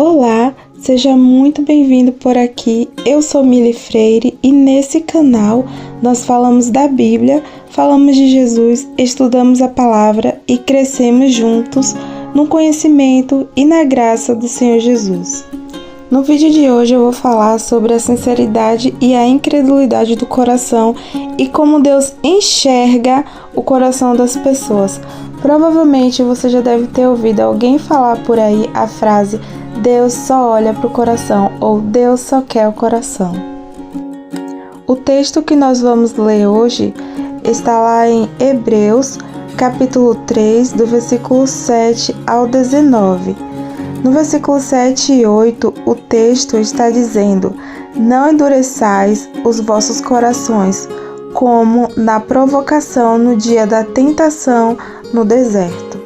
Olá, seja muito bem-vindo por aqui. Eu sou Mili Freire e nesse canal nós falamos da Bíblia, falamos de Jesus, estudamos a palavra e crescemos juntos no conhecimento e na graça do Senhor Jesus. No vídeo de hoje eu vou falar sobre a sinceridade e a incredulidade do coração e como Deus enxerga o coração das pessoas. Provavelmente você já deve ter ouvido alguém falar por aí a frase Deus só olha para o coração ou Deus só quer o coração. O texto que nós vamos ler hoje está lá em Hebreus, capítulo 3, do versículo 7 ao 19. No versículo 7 e 8, o texto está dizendo: Não endureçais os vossos corações, como na provocação no dia da tentação no deserto.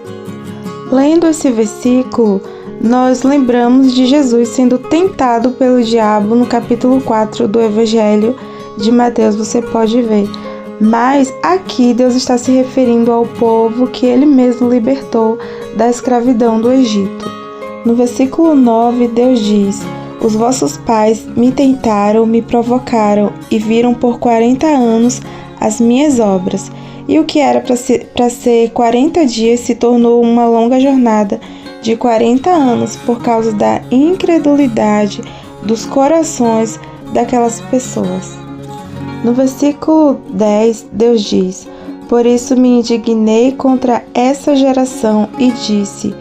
Lendo esse versículo, nós lembramos de Jesus sendo tentado pelo diabo no capítulo 4 do Evangelho de Mateus, você pode ver. Mas aqui Deus está se referindo ao povo que Ele mesmo libertou da escravidão do Egito. No versículo 9, Deus diz: Os vossos pais me tentaram, me provocaram e viram por 40 anos as minhas obras. E o que era para ser 40 dias se tornou uma longa jornada de 40 anos por causa da incredulidade dos corações daquelas pessoas. No versículo 10, Deus diz: Por isso me indignei contra essa geração e disse: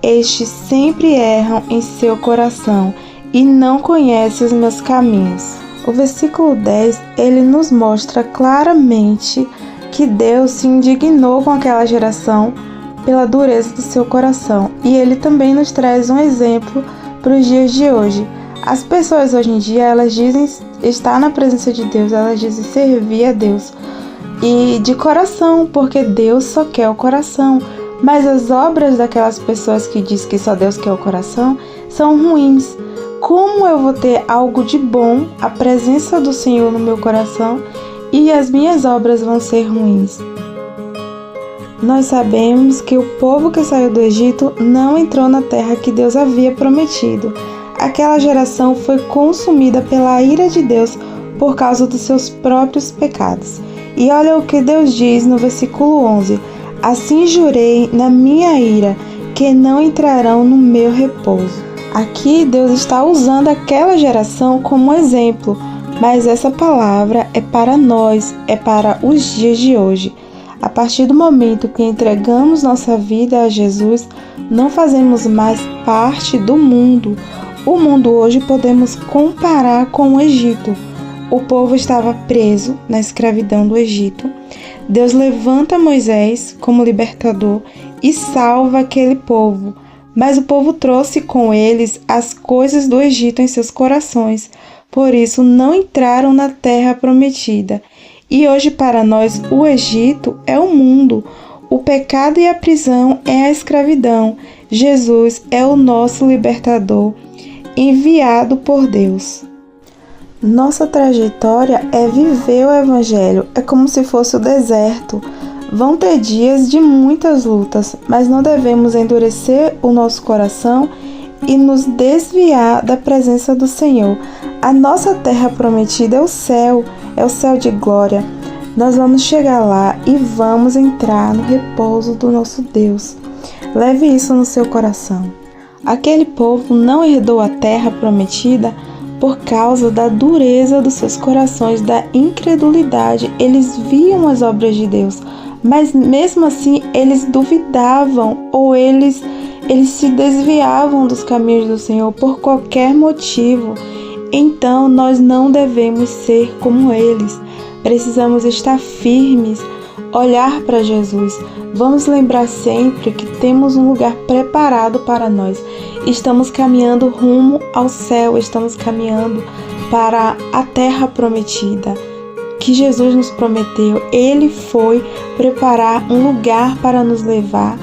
Estes sempre erram em seu coração e não conhecem os meus caminhos. O versículo 10, ele nos mostra claramente que Deus se indignou com aquela geração pela dureza do seu coração. E ele também nos traz um exemplo para os dias de hoje. As pessoas hoje em dia, elas dizem estar na presença de Deus, elas dizem servir a Deus. E de coração, porque Deus só quer o coração. Mas as obras daquelas pessoas que dizem que só Deus quer o coração são ruins. Como eu vou ter algo de bom, a presença do Senhor no meu coração, e as minhas obras vão ser ruins? Nós sabemos que o povo que saiu do Egito não entrou na terra que Deus havia prometido. Aquela geração foi consumida pela ira de Deus por causa dos seus próprios pecados. E olha o que Deus diz no versículo 11: Assim jurei na minha ira, que não entrarão no meu repouso. Aqui Deus está usando aquela geração como exemplo, mas essa palavra é para nós, é para os dias de hoje. A partir do momento que entregamos nossa vida a Jesus, não fazemos mais parte do mundo. O mundo hoje podemos comparar com o Egito. O povo estava preso na escravidão do Egito. Deus levanta Moisés como libertador e salva aquele povo. Mas o povo trouxe com eles as coisas do Egito em seus corações. Por isso não entraram na terra prometida. E hoje para nós o Egito é o mundo. O pecado e a prisão é a escravidão. Jesus é o nosso libertador, enviado por Deus. Nossa trajetória é viver o Evangelho, é como se fosse o deserto. Vão ter dias de muitas lutas, mas não devemos endurecer o nosso coração e nos desviar da presença do Senhor. A nossa terra prometida é o céu de glória. Nós vamos chegar lá e vamos entrar no repouso do nosso Deus. Leve isso no seu coração. Aquele povo não herdou a terra prometida por causa da dureza dos seus corações, da incredulidade. Eles viam as obras de Deus, mas mesmo assim eles duvidavam ou eles se desviavam dos caminhos do Senhor por qualquer motivo. Então nós não devemos ser como eles. Precisamos estar firmes, olhar para Jesus. Vamos lembrar sempre que temos um lugar preparado para nós. Estamos caminhando rumo ao céu, estamos caminhando para a terra prometida que Jesus nos prometeu. Ele foi preparar um lugar para nos levar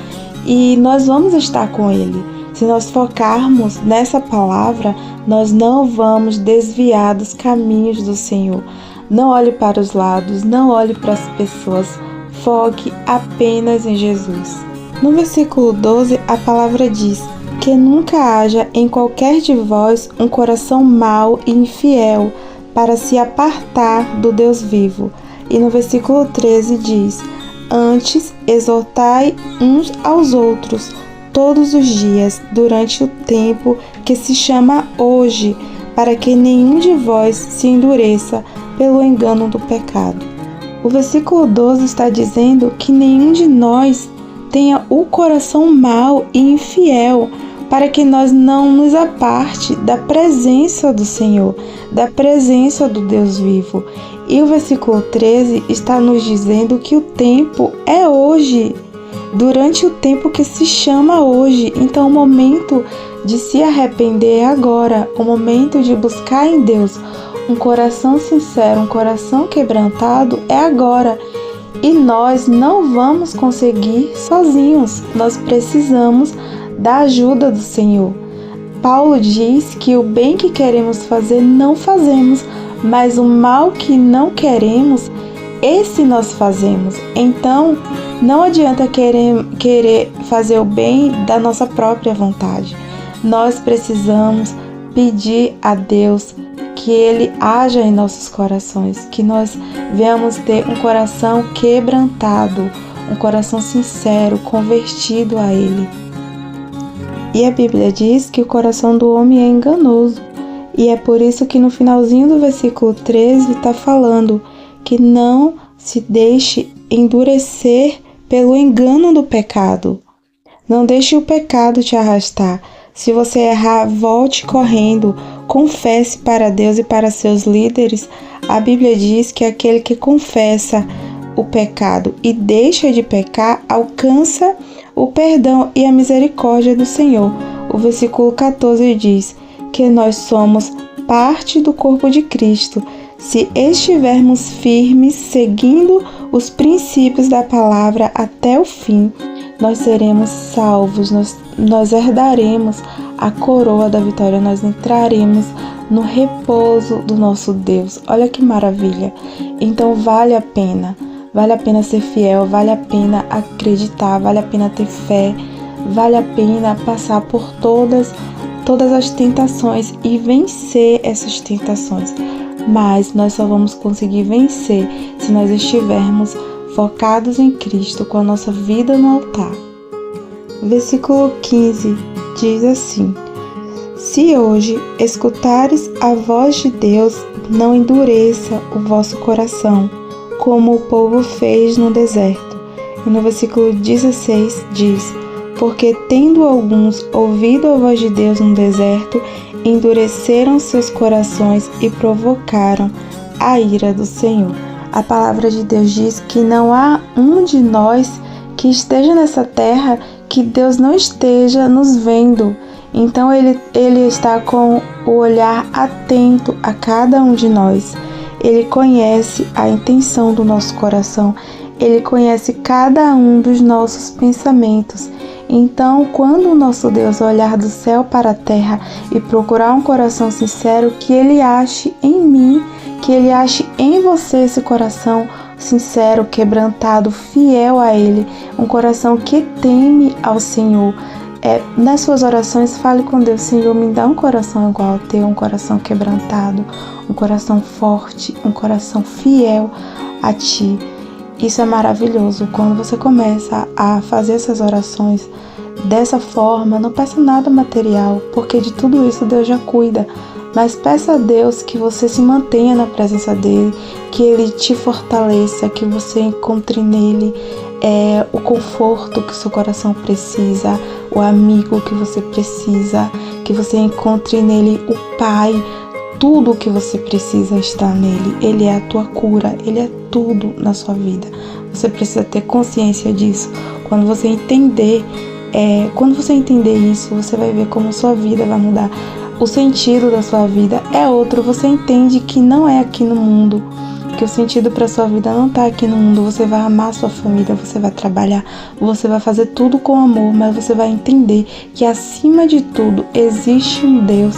e nós vamos estar com Ele. Se nós focarmos nessa palavra, nós não vamos desviar dos caminhos do Senhor. Não olhe para os lados, não olhe para as pessoas, foque apenas em Jesus. No versículo 12, a palavra diz: que nunca haja em qualquer de vós um coração mau e infiel para se apartar do Deus vivo. E no versículo 13 diz: antes exortai uns aos outros todos os dias, durante o tempo que se chama hoje, para que nenhum de vós se endureça pelo engano do pecado. O versículo 12 está dizendo que nenhum de nós tenha o coração mau e infiel, para que nós não nos aparte da presença do Senhor, da presença do Deus vivo. E o versículo 13 está nos dizendo que o tempo é hoje, durante o tempo que se chama hoje. Então o momento de se arrepender é agora, o momento de buscar em Deus um coração sincero, um coração quebrantado é agora. E nós não vamos conseguir sozinhos, nós precisamos da ajuda do Senhor. Paulo diz que o bem que queremos fazer não fazemos, mas o mal que não queremos, esse nós fazemos. Então, não adianta querer fazer o bem da nossa própria vontade. Nós precisamos pedir a Deus que Ele haja em nossos corações, que nós venhamos ter um coração quebrantado, um coração sincero, convertido a Ele. E a Bíblia diz que o coração do homem é enganoso. E é por isso que no finalzinho do versículo 13 está falando que não se deixe endurecer pelo engano do pecado. Não deixe o pecado te arrastar. Se você errar, volte correndo, confesse para Deus e para seus líderes. A Bíblia diz que aquele que confessa o pecado e deixa de pecar, alcança o perdão e a misericórdia do Senhor. O versículo 14 diz que nós somos parte do corpo de Cristo. Se estivermos firmes, seguindo os princípios da palavra até o fim, nós seremos salvos, nós herdaremos a coroa da vitória, nós entraremos no repouso do nosso Deus. Olha que maravilha! Então vale a pena ser fiel, vale a pena acreditar, vale a pena ter fé, vale a pena passar por todas as tentações e vencer essas tentações. Mas nós só vamos conseguir vencer se nós estivermos focados em Cristo, com a nossa vida no altar. Versículo 15 diz assim: se hoje escutares a voz de Deus, não endureça o vosso coração, como o povo fez no deserto. E no versículo 16 diz: porque tendo alguns ouvido a voz de Deus no deserto, endureceram seus corações e provocaram a ira do Senhor. A palavra de Deus diz que não há um de nós que esteja nessa terra que Deus não esteja nos vendo. Então Ele está com o olhar atento a cada um de nós. Ele conhece a intenção do nosso coração. Ele conhece cada um dos nossos pensamentos. Então, quando o nosso Deus olhar do céu para a terra e procurar um coração sincero, que Ele ache em mim, que Ele ache em você esse coração sincero, quebrantado, fiel a Ele, um coração que teme ao Senhor. Nas suas orações, fale com Deus: Senhor, me dá um coração igual ao Teu, um coração quebrantado, um coração forte, um coração fiel a Ti. Isso é maravilhoso. Quando você começa a fazer essas orações dessa forma, não peça nada material, porque de tudo isso Deus já cuida. Mas peça a Deus que você se mantenha na presença dEle, que Ele te fortaleça, que você encontre nele o conforto que o seu coração precisa, o amigo que você precisa, que você encontre nele o Pai. Tudo o que você precisa está nele. Ele é a tua cura, Ele é tudo na sua vida. Você precisa ter consciência disso. Quando você entender isso, você vai ver como sua vida vai mudar. O sentido da sua vida é outro. Você entende que não é aqui no mundo, que o sentido para sua vida não está aqui no mundo. Você vai amar sua família, você vai trabalhar, você vai fazer tudo com amor, mas você vai entender que acima de tudo existe um Deus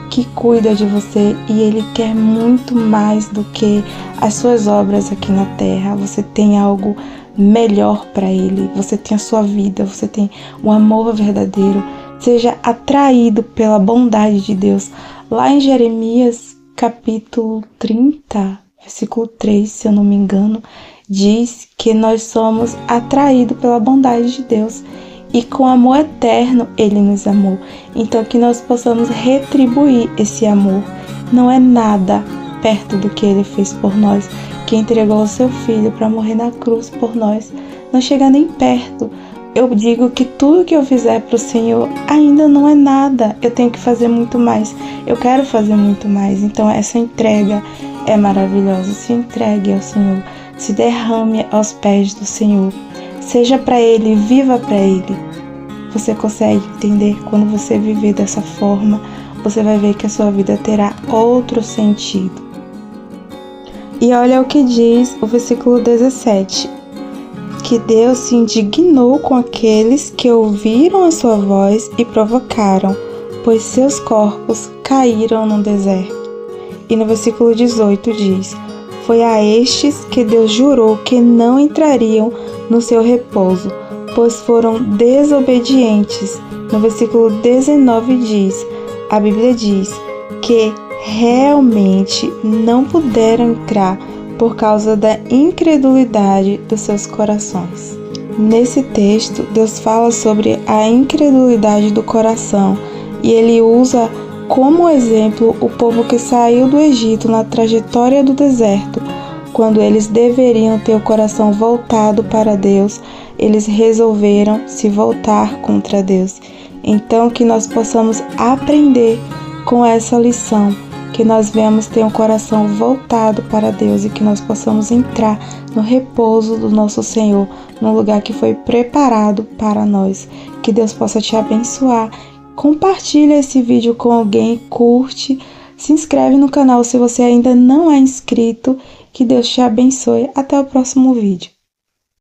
que cuida de você e Ele quer muito mais do que as suas obras aqui na terra. Você tem algo melhor para Ele, você tem a sua vida, você tem um amor verdadeiro Seja atraído pela bondade de Deus. Lá em Jeremias, capítulo 30, versículo 3, se eu não me engano, diz que nós somos atraídos pela bondade de Deus. E com amor eterno Ele nos amou. Então que nós possamos retribuir esse amor. Não é nada perto do que Ele fez por nós, que entregou o seu Filho para morrer na cruz por nós. Não chega nem perto. Eu digo que tudo que eu fizer para o Senhor ainda não é nada. Eu tenho que fazer muito mais. Eu quero fazer muito mais. Então essa entrega é maravilhosa. Se entregue ao Senhor. Se derrame aos pés do Senhor. Seja para Ele, viva para Ele. Você consegue entender? Quando você viver dessa forma, você vai ver que a sua vida terá outro sentido. E olha o que diz o versículo 17. Que Deus se indignou com aqueles que ouviram a sua voz e provocaram, pois seus corpos caíram no deserto. E no versículo 18 diz: foi a estes que Deus jurou que não entrariam no seu repouso, pois foram desobedientes. No versículo 19 diz, a Bíblia diz que realmente não puderam entrar por causa da incredulidade dos seus corações. Nesse texto, Deus fala sobre a incredulidade do coração e Ele usa como exemplo o povo que saiu do Egito na trajetória do deserto. Quando eles deveriam ter o coração voltado para Deus, eles resolveram se voltar contra Deus. Então que nós possamos aprender com essa lição, que nós venhamos ter um coração voltado para Deus e que nós possamos entrar no repouso do nosso Senhor, num lugar que foi preparado para nós. Que Deus possa te abençoar. Compartilha esse vídeo com alguém, curte, se inscreve no canal se você ainda não é inscrito. Que Deus te abençoe. Até o próximo vídeo.